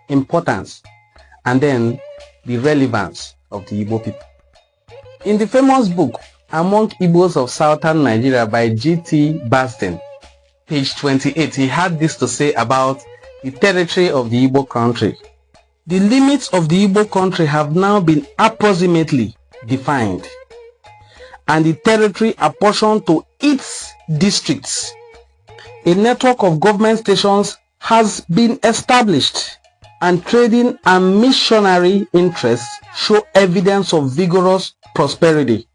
importance and then the relevance of the Igbo people. In the famous book Among Igbos of Southern Nigeria by G.T. Basden, page 28, he had this to say about the territory of the Igbo country. The limits of the Igbo country have now been approximately defined, and the territory apportioned to its districts. A network of government stations has been established, and trading and missionary interests show evidence of vigorous prosperity.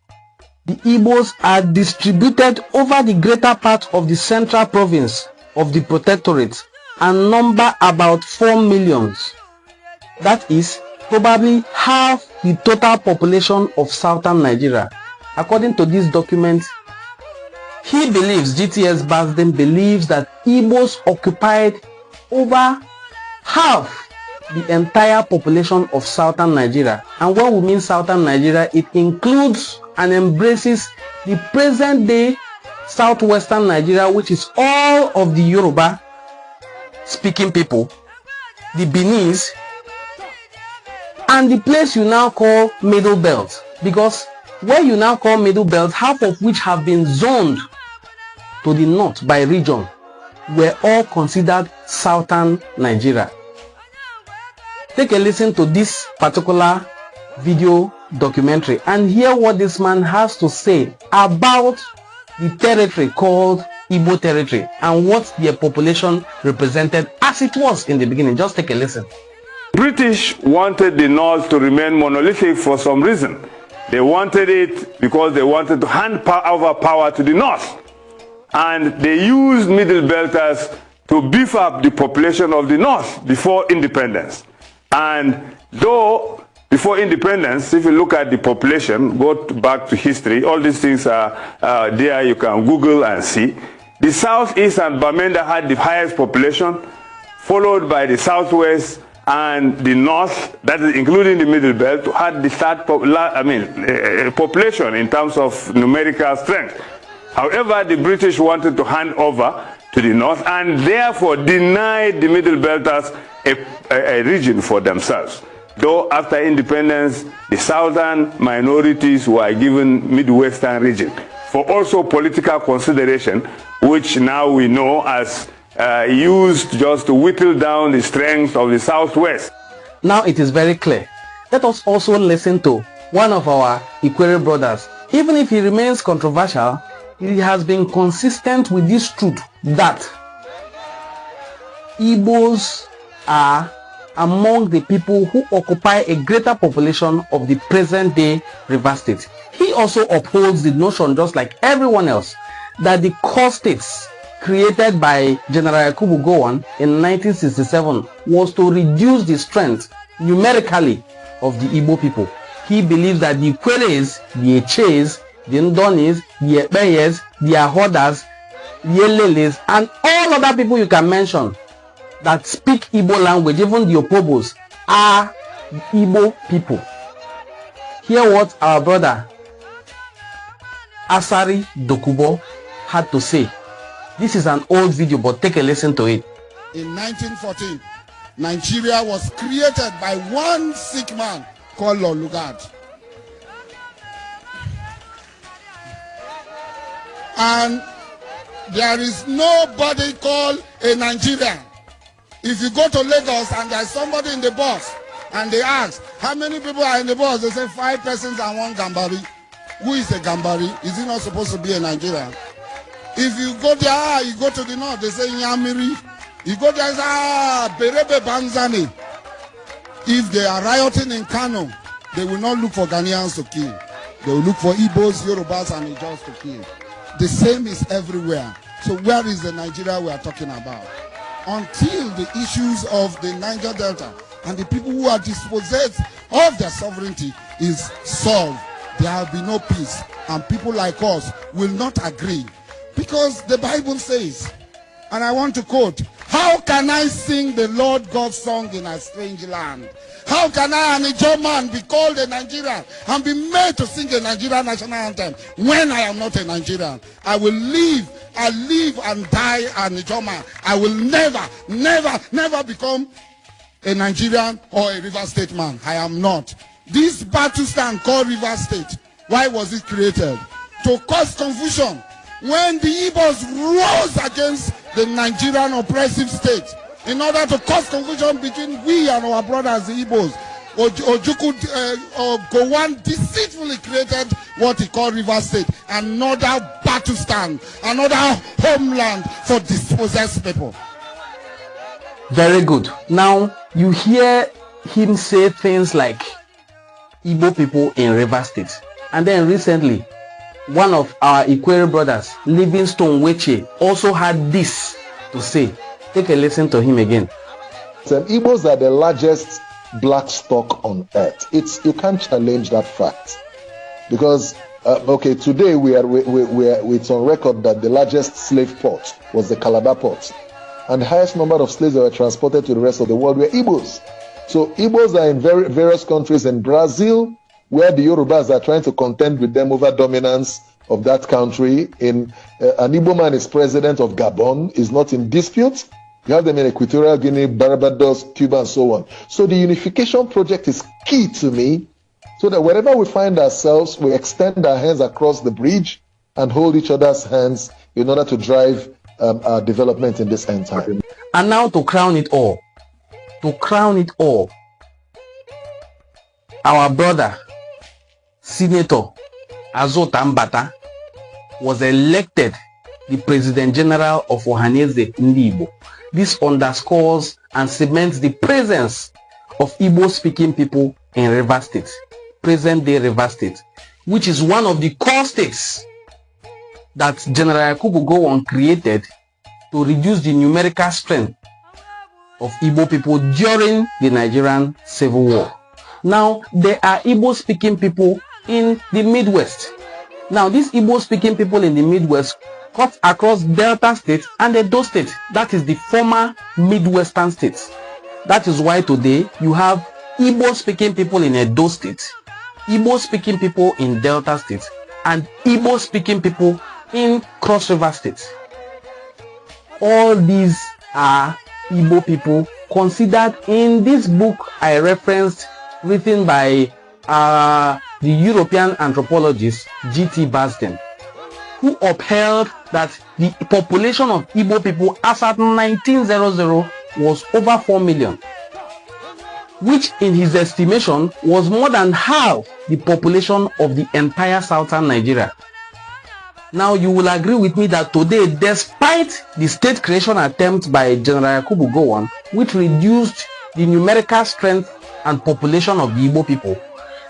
The Igbos are distributed over the greater part of the central province of the protectorate and number about 4 million. That is probably half the total population of southern Nigeria. According to this document, he believes, GTS Basden believes, that Igbos occupied over half the entire population of southern Nigeria. And when we mean southern Nigeria, it includes and embraces the present day southwestern Nigeria, which is all of the Yoruba speaking people, the Beninese, and the place you now call Middle Belt. Because where you now call Middle Belt, half of which have been zoned to the north by region, were all considered southern Nigeria. Take a listen to this particular video documentary and hear what this man has to say about the territory called Igbo territory and what their population represented as it was in the beginning. Just take a listen. British wanted the North to remain monolithic for some reason. They wanted it because they wanted to hand over power to the North. And they used Middle Belters to beef up the population of the North before independence. And though before independence, if you look at the population, go back to history, all these things are there, you can Google and see. The Southeast and Bamenda had the highest population, followed by the Southwest and the North, that is including the Middle Belt, had the third population in terms of numerical strength. However, the British wanted to hand over to the North and therefore denied the Middle Belters a region for themselves. Though after independence, the southern minorities were given Midwestern region for also political consideration, which now we know as used just to whittle down the strength of the Southwest. Now it is very clear. Let us also listen to one of our Ikwere brothers. Even if he remains controversial, he has been consistent with this truth that Igbos are among the people who occupy a greater population of the present day River State. He also upholds the notion, just like everyone else, that the core states created by General Yakubu Gowon in 1967 was to reduce the strength numerically of the Igbo people. He believes that the Ikweres, the Eches, the Ndonis, the Ekpeyes, the Ahodas, the Eleles, and all other people you can mention that speak Igbo language, even the Opobos, are Igbo people. Hear what our brother Asari Dokubo had to say. This is an old video, but take a listen to it. In 1914, Nigeria was created by one sick man called Lord Lugard. And there is nobody called a Nigerian. If you go to Lagos and there's somebody in the bus and they ask, how many people are in the bus? They say 5 persons and 1 Gambari. Who is a Gambari? Is he not supposed to be a Nigerian? If you go there, you go to the north, they say Nyamiri. You go there, Berebe Banzani. If they are rioting in Kano, they will not look for Ghanaians to kill. They will look for Igbos, Yorubas, and Ijos to kill. The same is everywhere. So where is the Nigeria we are talking about? Until the issues of the Niger Delta and the people who are dispossessed of their sovereignty is solved, there will be no peace. And people like us will not agree. Because the Bible says, and I want to quote, how can I sing the Lord God's song in a strange land? How can I, an Igbo man, be called a Nigerian and be made to sing a Nigerian national anthem when I am not a Nigerian? I live and die an Igbo man. I will never become a Nigerian or a River State man. I am not. This battle stand called River State, why was it created? To cause confusion. When the Igbos rose against the Nigerian oppressive state, in order to cause confusion between we and our brothers, the Igbos, Ojukwu Gowon deceitfully created what he called River State, another battle stand, another homeland for dispossessed people. Very good. Now, you hear him say things like Igbo people in River State. And then recently, one of our Ikwere brothers, Livingstone Weche, also had this to say. Take a listen to him again. Igbos are the largest black stock on earth. You can't challenge that fact, because today it's on record that the largest slave port was the Calabar port, and the highest number of slaves that were transported to the rest of the world were Igbos. So Igbos are in various countries. In Brazil, where the Yorubas are trying to contend with them over dominance of that country. An Igbo man is president of Gabon, is not in dispute. You have them in Equatorial Guinea, Barbados, Cuba, and so on. So the unification project is key to me, so that wherever we find ourselves, we extend our hands across the bridge and hold each other's hands in order to drive our development in this end time. And now to crown it all, our brother, Senator Azota Mbata, was elected the President General of Ohaneze Igbo. This underscores and cements the presence of Igbo-speaking people in River State, present-day River State, which is one of the core states that General Yakubu Gowon created to reduce the numerical strength of Igbo people during the Nigerian Civil War. Now, there are Igbo-speaking people in the Midwest. Now, these Igbo-speaking people in the Midwest cut across Delta State and Edo State. That is the former Midwestern states. That is why today you have Igbo-speaking people in Edo State, Igbo-speaking people in Delta State, and Igbo-speaking people in Cross River State. All these are Igbo people considered in this book I referenced, written by the European anthropologist G.T. Basden, who upheld that the population of Igbo people as at 1900 was over 4 million, which in his estimation was more than half the population of the entire southern Nigeria. Now you will agree with me that today, despite the state creation attempt by General Yakubu Gowon, which reduced the numerical strength and population of the Igbo people,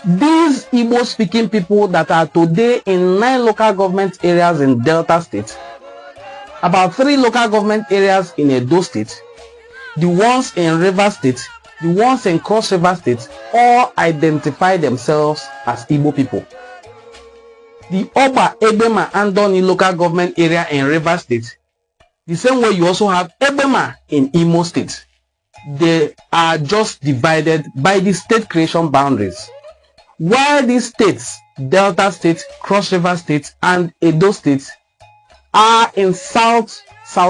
these Igbo-speaking people that are today in 9 local government areas in Delta State, about 3 local government areas in Edo State, the ones in River State, the ones in Cross River State, all identify themselves as Igbo people. The Oba, Ebema, and Doni local government area in River State, the same way you also have Ebema in Imo State. They are just divided by the state creation boundaries. While these states, Delta State, Cross River State, and Edo State, are in South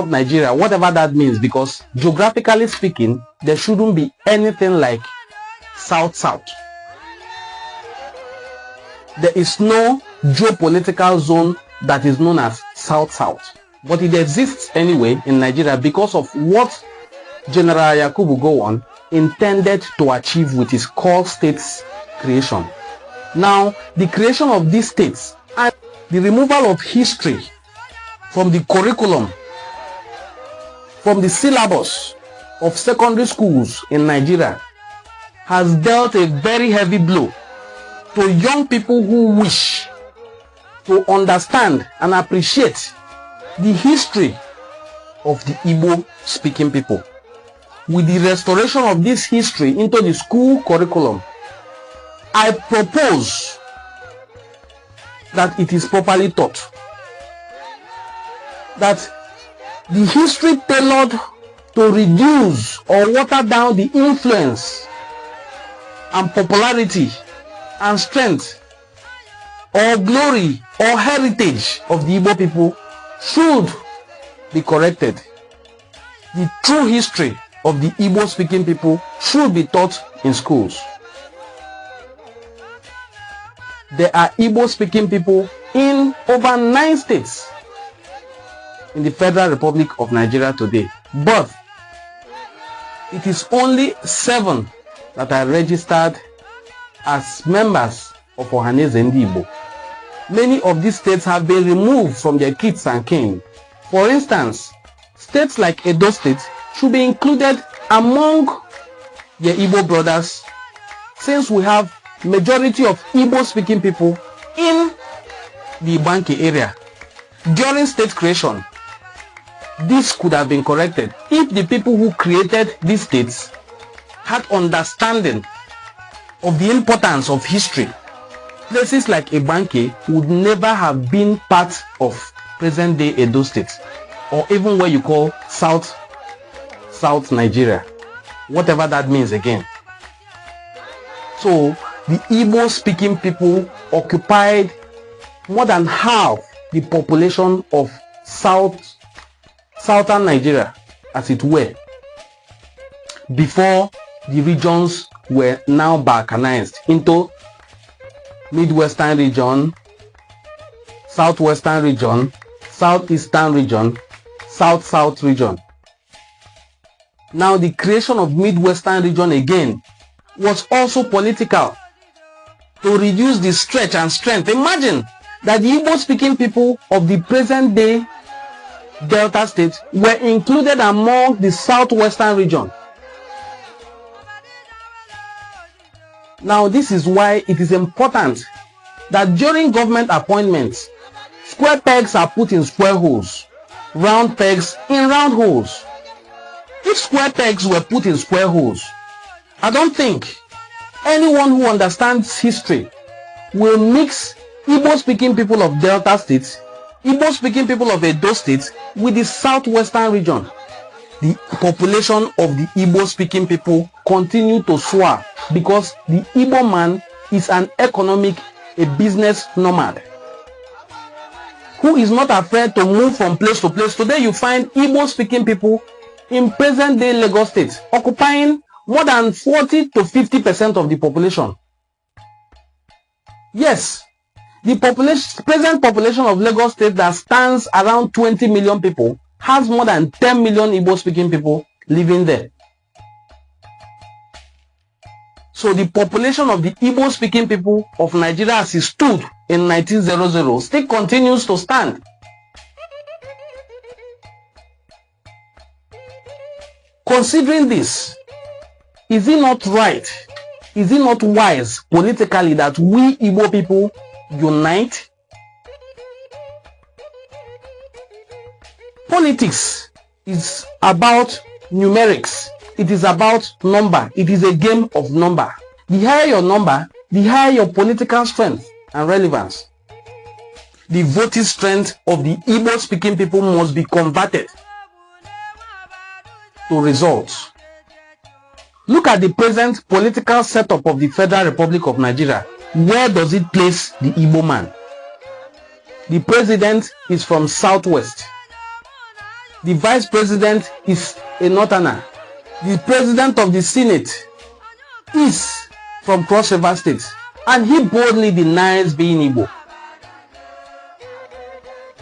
Nigeria, whatever that means, because geographically speaking, there shouldn't be anything like South. There is no geopolitical zone that is known as South, but it exists anyway in Nigeria because of what General Yakubu Gowon intended to achieve with his core states creation. Now, the creation of these states and the removal of history from the curriculum, from the syllabus of secondary schools in Nigeria, has dealt a very heavy blow to young people who wish to understand and appreciate the history of the Igbo-speaking people. With the restoration of this history into the school curriculum, I propose that it is properly taught, that the history tailored to reduce or water down the influence and popularity and strength or glory or heritage of the Igbo people should be corrected. The true history of the Igbo speaking people should be taught in schools. There are Igbo speaking people in over 9 states in the Federal Republic of Nigeria today, but it is only 7 that are registered as members of Ohaneze Ndi Igbo. Many of these states have been removed from their kith and kin. For instance, states like Edo State should be included among the Igbo brothers, since we have majority of Igbo speaking people in the Ibanki area. During state creation, this could have been corrected if the people who created these states had understanding of the importance of history. Places like Ibanki would never have been part of present-day Edo State, or even what you call South Nigeria, whatever that means again. So the Igbo speaking people occupied more than half the population of southern Nigeria, as it were, before the regions were now balkanized into Midwestern region, Southwestern region, Southeastern region, South region. Now the creation of Midwestern region again was also political, to reduce the stretch and strength. Imagine that the Igbo speaking people of the present day Delta State were included among the Southwestern region. Now this is why it is important that during government appointments, square pegs are put in square holes, round pegs in round holes. If square pegs were put in square holes, I don't think anyone who understands history will mix Igbo speaking people of Delta State, Igbo speaking people of Edo State with the Southwestern region. The population of the Igbo speaking people continue to soar because the Igbo man is an economic, a business nomad who is not afraid to move from place to place. Today you find Igbo speaking people in present day Lagos State occupying more than 40 to 50% of the population. Yes, the present population of Lagos State that stands around 20 million people has more than 10 million Igbo speaking people living there. So the population of the Igbo speaking people of Nigeria as it stood in 1900 still continues to stand. Considering this, is it not right, is it not wise politically that we Igbo people unite? Politics is about numerics. It is about number. It is a game of number. The higher your number, the higher your political strength and relevance. The voting strength of the Igbo speaking people must be converted to results. Look at the present political setup of the Federal Republic of Nigeria. Where does it place the Igbo man? The president is from Southwest. The vice president is a Northerner. The president of the Senate is from Cross River State, and he boldly denies being Igbo.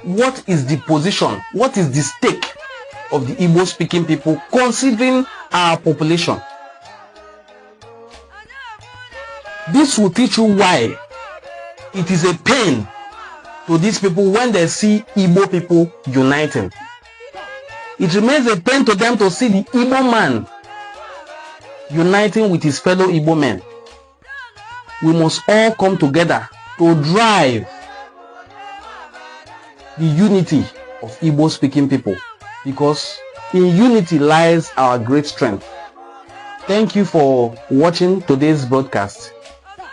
What is the position? What is the stake of the Igbo speaking people considering our population? This will teach you why it is a pain to these people when they see Igbo people uniting. It remains a pain to them to see the Igbo man uniting with his fellow Igbo men. We must all come together to drive the unity of Igbo speaking people, because in unity lies our great strength. Thank you for watching today's broadcast.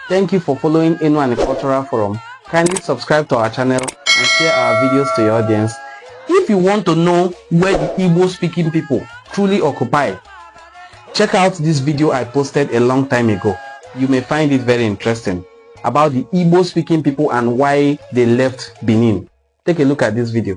Thank you for following Enu Cultural Forum. Kindly subscribe to our channel and share our videos to your audience. If you want to know where the Igbo speaking people truly occupy, check out this video I posted a long time ago. You may find it very interesting about the Igbo speaking people and why they left Benin. Take a look at this video.